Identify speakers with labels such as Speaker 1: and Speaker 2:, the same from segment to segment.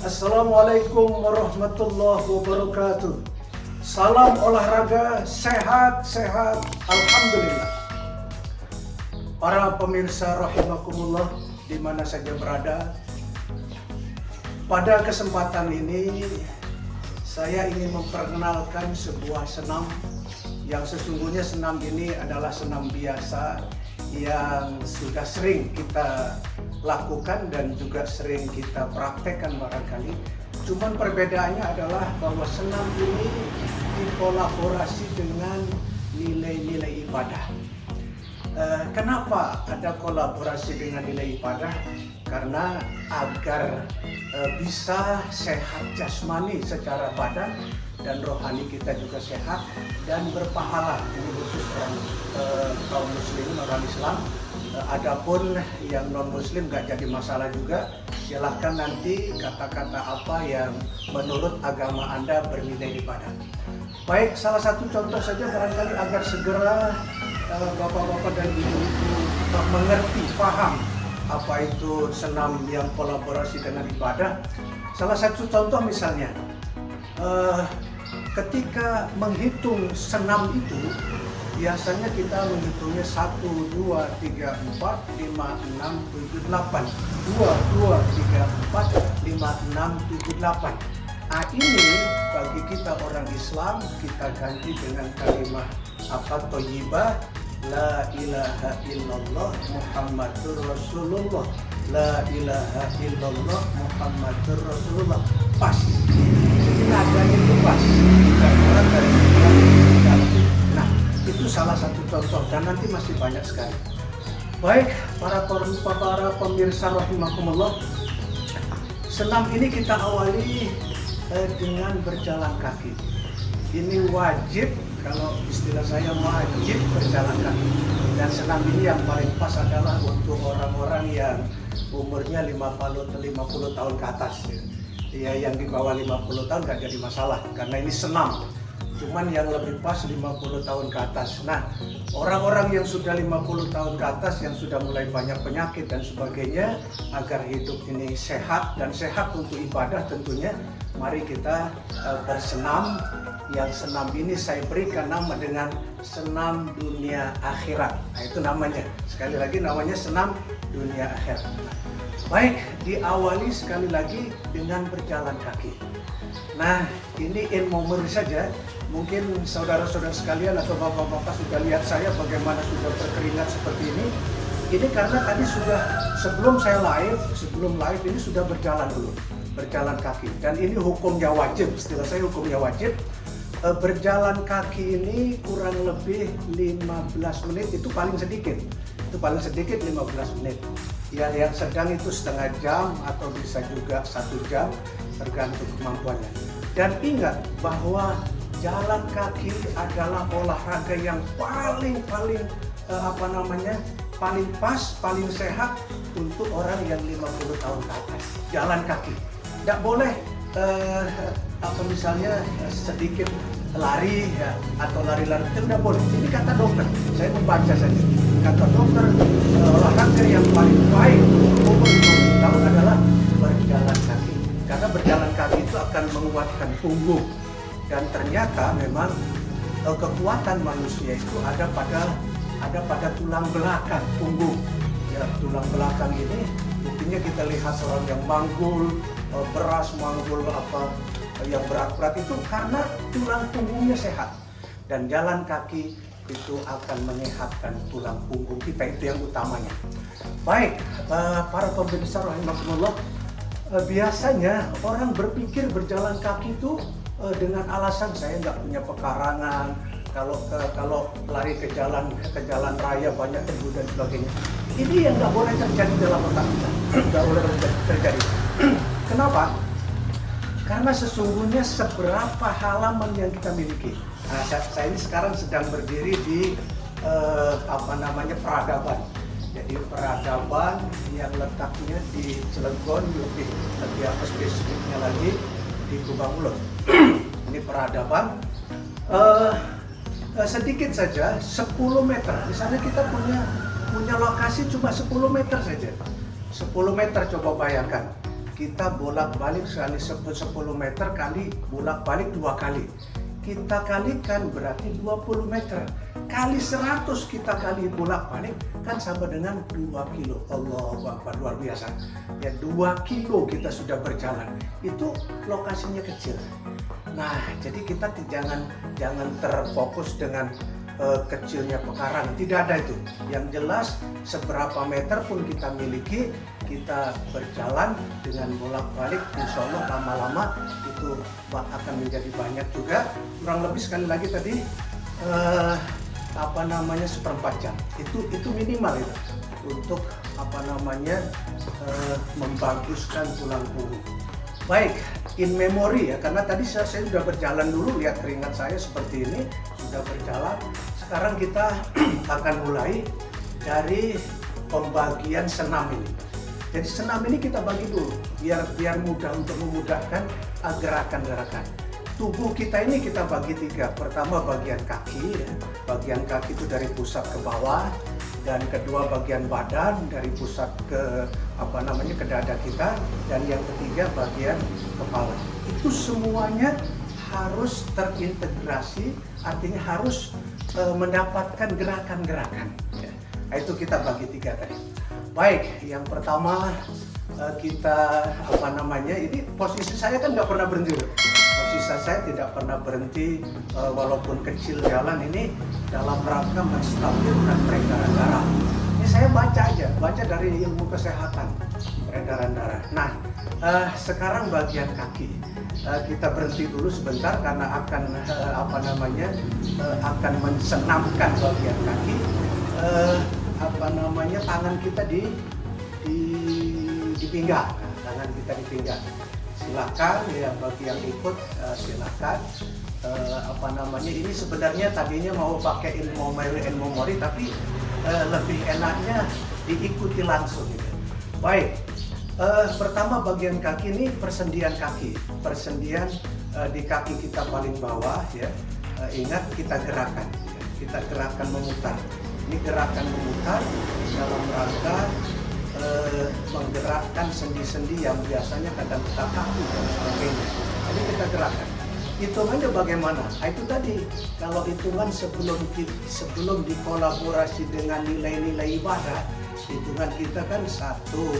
Speaker 1: Assalamualaikum warahmatullahi wabarakatuh. Salam olahraga, sehat-sehat, alhamdulillah. Para pemirsa rahimakumullah di mana saja berada, pada kesempatan ini saya ingin memperkenalkan sebuah senam yang sesungguhnya senam ini adalah senam biasa yang sudah sering kita lakukan dan juga sering kita praktekkan barangkali. Cuman perbedaannya adalah bahwa senam ini dikolaborasi dengan nilai-nilai ibadah. Kenapa ada kolaborasi dengan nilai ibadah? Karena agar bisa sehat jasmani secara badan dan rohani kita juga sehat dan berpahala. Ini khusus orang kaum muslimin, orang Islam. Adapun yang non muslim gak jadi masalah juga. Silahkan nanti kata-kata apa yang menurut agama Anda bernilai ibadah. Baik, salah satu contoh saja barangkali agar segera bapak-bapak dan ibu-ibu mengerti, paham apa itu senam yang kolaborasi dengan ibadah. Salah satu contoh misalnya, ketika menghitung senam itu, biasanya kita menghitungnya 1, 2, 3, 4, 5, 6, 7, 8 2, 2, 3, 4, 5, 6, 7, 8. Nah ini bagi kita orang Islam kita ganti dengan kalimat thayyibah, la ilaha illallah Muhammadur Rasulullah, la ilaha illallah Muhammadur Rasulullah. Pas, nadanya itu pas. Nah, itu salah satu contoh dan nanti masih banyak sekali. Baik, para pemirsa rahimakumullah, senam ini kita awali dengan berjalan kaki. Ini wajib, kalau istilah saya wajib berjalan kaki. Dan senam ini yang paling pas adalah untuk orang-orang yang umurnya 50 tahun ke atas. Ya, yang di bawah 50 tahun gak jadi masalah karena ini senam. Cuman yang lebih pas 50 tahun ke atas. Nah, orang-orang yang sudah 50 tahun ke atas yang sudah mulai banyak penyakit dan sebagainya, agar hidup ini sehat dan sehat untuk ibadah tentunya, mari kita bersenam. Yang senam ini saya berikan nama dengan senam dunia akhirat. Nah, itu namanya. Sekali lagi namanya senam dunia akhirat. Baik, diawali sekali lagi dengan berjalan kaki. Nah, ini in memory saja. Mungkin saudara-saudara sekalian atau bapak-bapak sudah lihat saya bagaimana sudah berkeringat seperti ini. Ini karena tadi sudah sebelum live ini sudah berjalan dulu, berjalan kaki. Dan ini hukumnya wajib, istilah saya hukumnya wajib. Berjalan kaki ini kurang lebih 15 menit itu paling sedikit. Itu paling sedikit 15 menit. Yang sedang itu setengah jam atau bisa juga 1 jam tergantung kemampuannya. Dan ingat bahwa jalan kaki adalah olahraga yang paling pas, paling sehat untuk orang yang 50 tahun ke atas. Jalan kaki. Tidak boleh misalnya sedikit lari ya, atau lari-lari itu tidak boleh. Ini kata dokter. Saya membaca saja. Kata dokter, olahraga yang paling baik untuk umur 50 tahun adalah berjalan kaki. Karena berjalan kaki itu akan menguatkan punggung. Dan ternyata memang kekuatan manusia itu ada pada tulang belakang punggung. Ya, tulang belakang ini buktinya kita lihat orang yang manggul, manggul yang berat-berat itu karena tulang punggungnya sehat. Dan jalan kaki itu akan menyehatkan tulang punggung kita, itu yang utamanya. Baik, para pemirsa rahimakumullah, biasanya orang berpikir berjalan kaki itu dengan alasan saya nggak punya pekarangan, kalau lari ke jalan raya banyak debu dan sebagainya. Ini yang nggak boleh terjadi dalam otak kita, nggak boleh terjadi. Kenapa? Karena sesungguhnya seberapa halaman yang kita miliki. Nah, saya ini sekarang sedang berdiri di peradaban. Jadi peradaban yang letaknya di Cilegon, lebih spesifiknya lagi di Kubang Ulun. Ini peradaban. Sedikit saja 10 meter. Misalnya kita punya lokasi cuma 10 meter saja. 10 meter coba bayangkan. kita bolak-balik sekali 10 meter kali bolak-balik 2 kali. Kita kalikan berarti 20 meter. Kali 100 kita kali bolak-balik kan sama dengan 2 kilo. Allahu Akbar, luar biasa. Ya 2 kilo kita sudah berjalan. Itu lokasinya kecil. Nah, jadi kita jangan terfokus dengan kecilnya Pekarang, tidak ada itu. Yang jelas seberapa meter pun kita miliki, kita berjalan dengan bolak-balik, insya Allah lama-lama itu akan menjadi banyak juga. Kurang lebih sekali lagi tadi seperempat jam. Itu minimal itu untuk membaguskan tulang punggung. Baik, in memory ya, karena tadi saya sudah berjalan dulu, lihat keringat saya seperti ini, sudah berjalan. Sekarang kita akan mulai dari pembagian senam ini. Jadi senam ini kita bagi dulu, biar mudah untuk memudahkan gerakan-gerakan. Tubuh kita ini kita bagi 3. Pertama bagian kaki, ya. Bagian kaki itu dari pusat ke bawah, dan kedua bagian badan dari pusat ke ke dada kita, dan yang ketiga bagian kepala. Itu semuanya harus terintegrasi, artinya harus mendapatkan gerakan-gerakan. Ya. Nah, itu kita bagi 3 tadi. Baik, yang pertama kita ini posisi saya kan nggak pernah berhenti. Posisi saya tidak pernah berhenti walaupun kecil jalan ini dalam rangka menstabilkan peredaran darah. Ini saya baca dari ilmu kesehatan peredaran darah. Nah, sekarang bagian kaki. Kita berhenti dulu sebentar karena akan akan mensenamkan bagian kaki. Tangan kita di pinggang. Tangan kita di pinggang. Silakan ya, bagi yang ikut silakan. Ini sebenarnya tadinya mau pakai ilmu memori, tapi lebih enaknya diikuti langsung gitu. Baik, pertama bagian kaki ini persendian kaki, di kaki kita paling bawah ya. Ingat kita gerakan, ya. Kita gerakan memutar. Ini gerakan memutar dalam rangka menggerakkan sendi-sendi yang biasanya kadang kita kaku dan sebagainya. Jadi kita gerakan. Hitungannya bagaimana? Nah, itu tadi kalau hitungan sebelum dikolaborasi dengan nilai-nilai ibadah, hitungan kita kan 1, 2,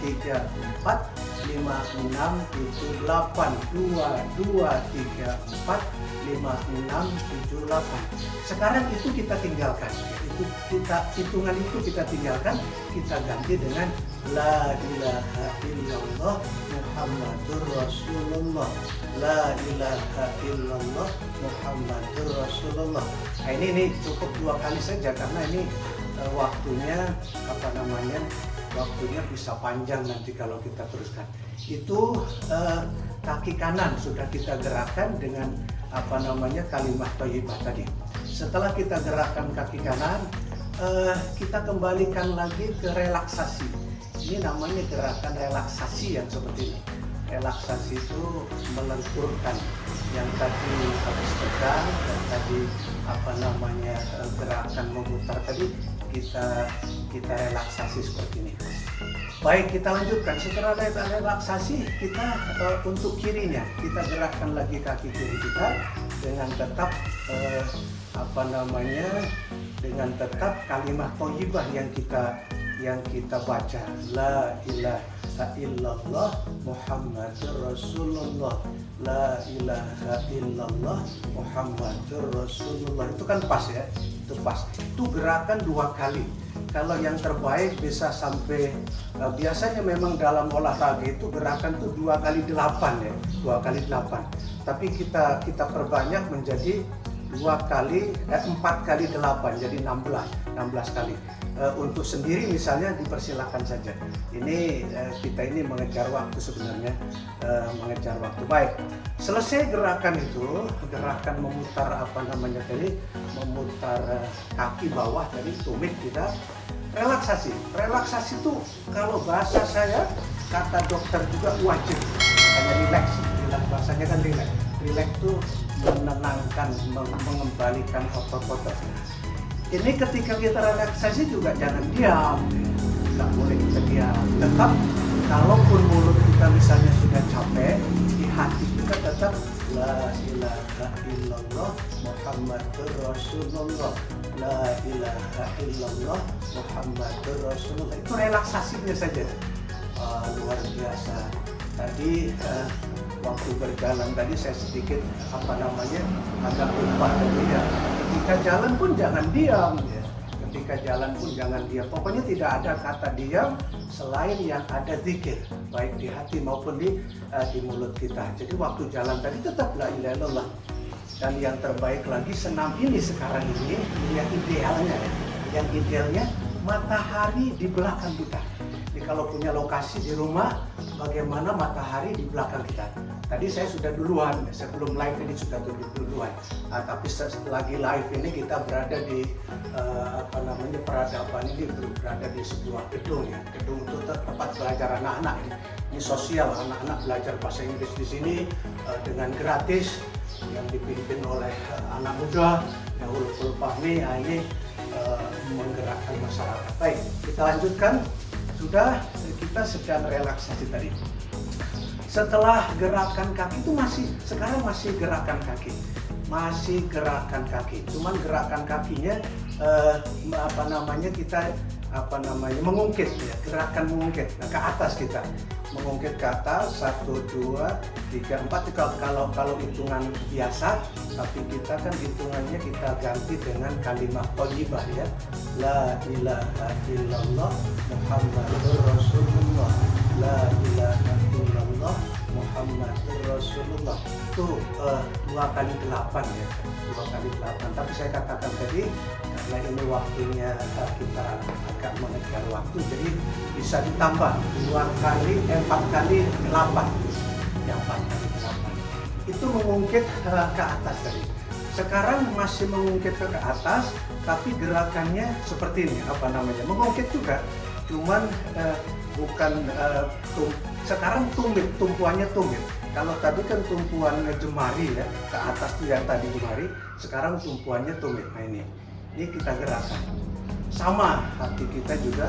Speaker 1: 3, 4, 5, 6, 7, 8, 2, 2, 3, 4, 5, 6, 7, 8. Sekarang itu kita tinggalkan. Hitungan itu kita tinggalkan, kita ganti dengan La ilaha illallah Muhammadur Rasulullah. La ilaha illallah Muhammadur Rasulullah. Nah, ini cukup 2 kali saja karena ini waktunya waktunya bisa panjang nanti kalau kita teruskan. Itu kaki kanan sudah kita gerakan dengan kalimat thayyibah tadi. Setelah kita gerakan kaki kanan, kita kembalikan lagi ke relaksasi. Ini namanya gerakan relaksasi yang seperti ini. Relaksasi itu melenturkan yang tadi habis tegang dan tadi gerakan memutar tadi kita relaksasi seperti ini. Baik, kita lanjutkan. Setelah relaksasi, kita untuk kirinya kita gerakkan lagi kaki kiri kita dengan tetap dengan tetap kalimat thayyibah yang kita baca. La ilaha illallah Muhammadur Rasulullah. La ilaha illallah Muhammadur Rasulullah. Itu kan pas ya. Itu pas. Itu gerakan 2 kali. Kalau yang terbaik bisa sampai biasanya memang dalam olahraga itu gerakan tuh 2 kali 8 ya. 2 kali 8. Tapi kita perbanyak menjadi 4 kali 8 jadi 16 kali. Untuk sendiri misalnya dipersilakan saja. Ini kita ini mengejar waktu sebenarnya, mengejar waktu. Baik, selesai gerakan itu, gerakan memutar memutar kaki bawah dari tumit kita relaksasi. Relaksasi itu kalau bahasa saya, kata dokter juga wajib, hanya rileks. Bahasanya kan rileks. Rileks itu menenangkan, mengembalikan otot-otot. Ini ketika kita relaksasi juga jangan diam, nggak boleh kita diam. Tetap kalaupun mulut kita misalnya sudah capek, di hati kita tetap la ilaha illallah Muhammadur Rasulullah, la ilaha illallah Muhammadur Rasulullah. Itu relaksasinya saja. Luar biasa. Tadi waktu berjalan tadi saya sedikit agak lupa tadi ya. Ketika jalan pun jangan diam ya. Ketika jalan pun jangan diam. Pokoknya tidak ada kata diam selain yang ada zikir, baik di hati maupun di mulut kita. Jadi waktu jalan tadi tetap la ilaha illallah. Dan yang terbaik lagi senam ini sekarang ini yang idealnya ya. Yang idealnya matahari di belakang kita. Jadi kalau punya lokasi di rumah, bagaimana matahari di belakang kita. Tadi saya sudah duluan, sebelum live ini sudah duluan. Tapi lagi live ini kita berada di peradaban ini, berada di sebuah gedung ya, gedung untuk tempat belajar anak-anak. Ini sosial, anak-anak belajar bahasa Inggris di sini dengan gratis yang dipimpin oleh anak muda yang Ulul Fahmi. Ini menggerakkan masyarakat. Baik, kita lanjutkan. Sudah kita sedang relaksasi tadi. Setelah gerakan kaki itu sekarang masih gerakan kaki, cuman gerakan kakinya kita mengungkit ya, gerakan mengungkit. Nah, ke atas kita mengungkit ke atas 1, 2, 3, 4 kalau hitungan biasa, tapi kita kan hitungannya kita ganti dengan kalimat thayyibah ya, la ilaha illallah Muhammadur Rasulullah, la ilaha illallah Muhammadur Rasulullah. Itu 2 kali 8 ya, 2 kali 8. Tapi saya katakan tadi karena ini waktunya kita agak mengejar waktu, jadi bisa ditambah 4 kali 8 ya, 4 kali 8 itu mengungkit ke atas tadi. Sekarang masih mengungkit ke atas, tapi gerakannya seperti ini, mengungkit juga, cuman bukan sekarang tumpuannya tumit. Kalau tadi kan tumpuan jemari ya, ke atas tuh yang tadi jemari, sekarang tumpuannya tumit. Nah ini kita gerakan. Sama hati kita juga,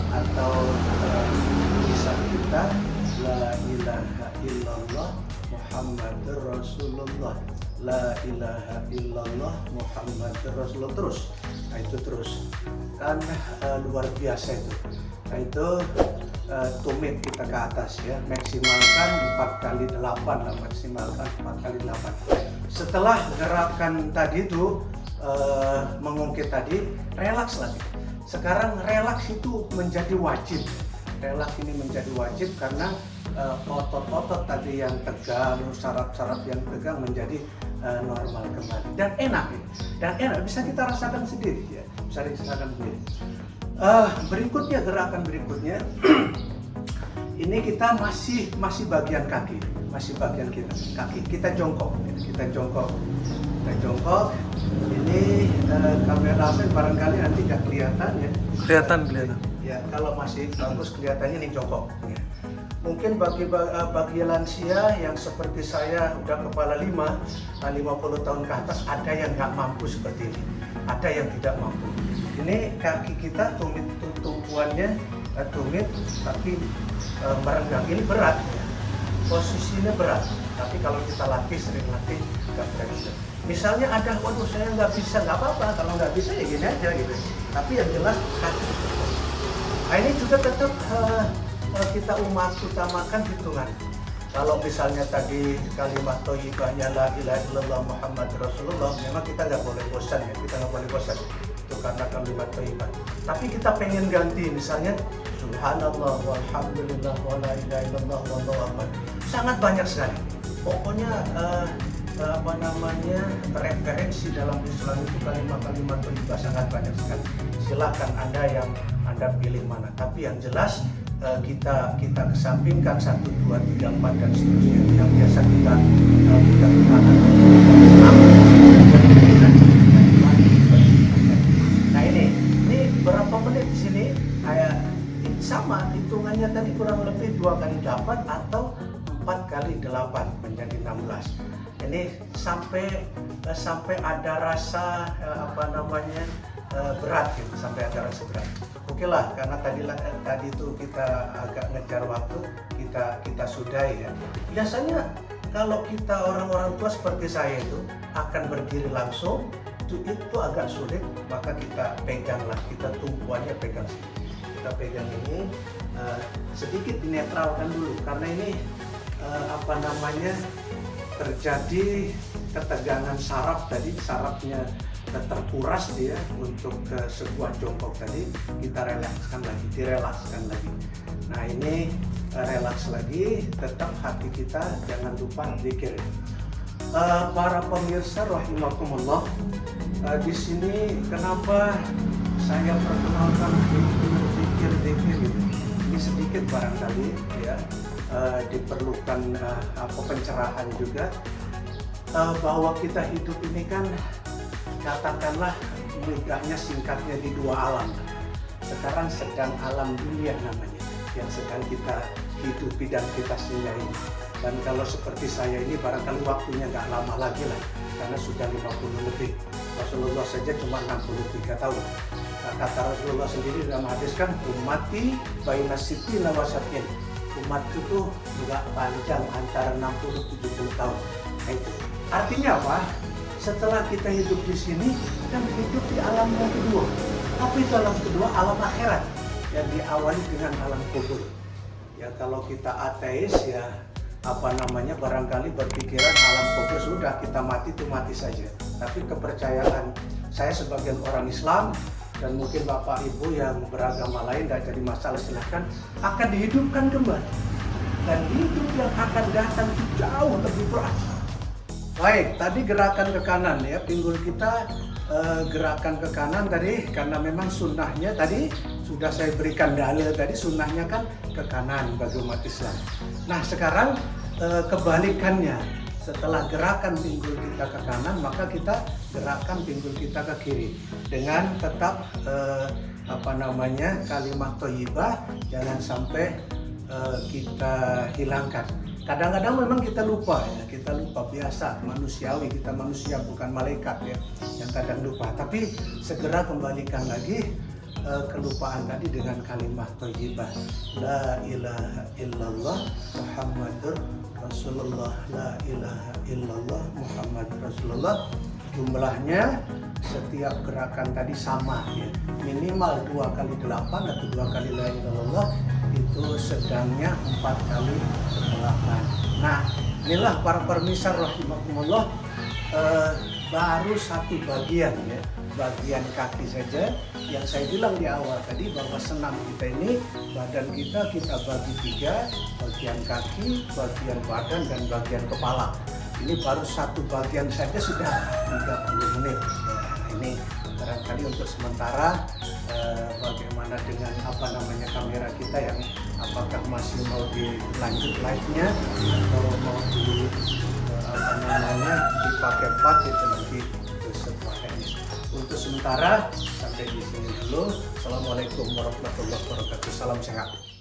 Speaker 1: atau bisa kita la ilaha illallah Muhammadur Rasulullah, la ilaha illallah Muhammadur Rasulullah, terus. Nah itu terus kan luar biasa itu. Nah itu tumit kita ke atas ya, maksimalkan 4 kali 8 lah, maksimalkan 4 kali 8. Setelah gerakan tadi itu mengungkit tadi, relaks lagi. Sekarang relaks itu menjadi wajib. Relaks ini menjadi wajib karena otot-otot tadi yang tegang, saraf-saraf yang tegang menjadi normal kembali. Dan enak bisa kita rasakan sendiri ya, bisa dirasakan sendiri. Gerakan berikutnya ini kita masih bagian kaki, kaki kita jongkok. Ini kameramen barangkali nanti nggak kelihatan ya.
Speaker 2: Kelihatan.
Speaker 1: Ya, kalau masih bagus kelihatannya ini jongkok. Ya. Mungkin bagi lansia yang seperti saya udah kepala 50 tahun ke atas, ada yang nggak mampu seperti ini, ada yang tidak mampu. Ini kaki kita tumpuannya tumit tapi merenggang. Ini berat ya. Posisinya berat. Tapi kalau kita sering latih nggak bisa. Misalnya ada, waduh saya nggak bisa, nggak apa-apa. Kalau nggak bisa ya gini aja gitu. Tapi yang jelas kaki. Nah ini juga tetap kita utamakan hitungan. Kalau misalnya tadi kalimat thayyibahnya la ilaha illallah Muhammadur Rasulullah, memang kita nggak boleh bosan ya, itu karena kalimat thayyibah. Tapi kita pengen ganti, misalnya subhanallah walhamdulillah wa la ilaha illallah wallahu akbar. Sangat banyak sekali. Pokoknya referensi dalam Islam itu kalimat-kalimat thayyibah sangat banyak sekali. Silakan Anda yang Anda pilih mana. Tapi yang jelas kita kesampingkan 1, 2, 3, 4 dan seterusnya yang biasa kita gunakan. Nah ini berapa menit di sini? Sama hitungannya tadi kurang lebih 2 kali 8 atau 4 kali 8 menjadi 16. Ini sampai ada rasa berat gitu, sampai ada rasa berat. Oke lah, karena tadi itu kita agak ngejar waktu, kita sudahi ya. Biasanya kalau kita orang-orang tua seperti saya itu akan berdiri langsung, itu agak sulit, maka kita peganglah, kita tumpuannya pegang sini. Kita pegang ini, sedikit dinetralkan dulu, karena ini terjadi ketegangan saraf tadi, sarafnya terkuras dia untuk ke sebuah jongkok tadi, kita direlakskan lagi. Nah ini relaks lagi, tetap hati kita jangan lupa zikir. Para pemirsa rahimakumullah, di sini kenapa saya perkenalkan zikir gitu. Ini sedikit barangkali ya, diperlukan pencerahan juga, bahwa kita hidup ini kan katakanlah mudahnya singkatnya di dua alam. Sekarang sedang alam dunia namanya, yang sedang kita hidupi dan kita singgahi. Dan kalau seperti saya ini barangkali waktunya nggak lama lagi lah, karena sudah 50 lebih. Rasulullah saja cuma 63 tahun. Nah, kata Rasulullah sendiri dalam hadis kan, ummati baina sittina wa sab'in. Umatku tuh nggak panjang, antara 60-70 tahun. Nah, itu artinya apa? Setelah kita hidup di sini, kita hidup di alam yang kedua. Apa itu alam kedua? Alam akhirat, yang diawali dengan alam kubur. Ya kalau kita ateis ya barangkali berpikiran alam kubur sudah, kita mati itu mati saja. Tapi kepercayaan saya sebagai orang Islam, dan mungkin Bapak Ibu yang beragama lain tidak jadi masalah, silahkan, akan dihidupkan kembali. Dan hidup yang akan datang itu jauh lebih berat. Baik, tadi gerakan ke kanan ya, pinggul kita gerakan ke kanan tadi, karena memang sunnahnya tadi sudah saya berikan dalil tadi, sunnahnya kan ke kanan bagi umat Islam. Nah sekarang kebalikannya, setelah gerakan pinggul kita ke kanan, maka kita gerakan pinggul kita ke kiri dengan tetap kalimat thayyibah, jangan sampai kita hilangkan. Kadang-kadang memang kita lupa ya, biasa, manusiawi, kita manusia bukan malaikat ya, yang kadang lupa. Tapi segera kembalikan lagi kelupaan tadi dengan kalimat thayyibah, la ilaha illallah Muhammadur Rasulullah, la ilaha illallah Muhammadur Rasulullah. Jumlahnya setiap gerakan tadi sama ya, minimal 2 kali 8 atau 2 kali la ilaha illallah, itu sedangnya 4 kali 8. Nah inilah para pemirsa rahimakumullah, baru satu bagian ya, bagian kaki saja yang saya bilang di awal tadi, bahwa senam kita ini, badan kita bagi 3, bagian kaki, bagian badan, dan bagian kepala. Ini baru satu bagian saja sudah 30 menit. Nah, ini barangkali untuk sementara bagaimana dengan kamera kita, yang apakah masih mau dilanjut live-nya atau mau dipakai part itu nanti setelah ini. Untuk sementara sampai di sini dulu. Assalamualaikum warahmatullahi wabarakatuh. Salam sehat.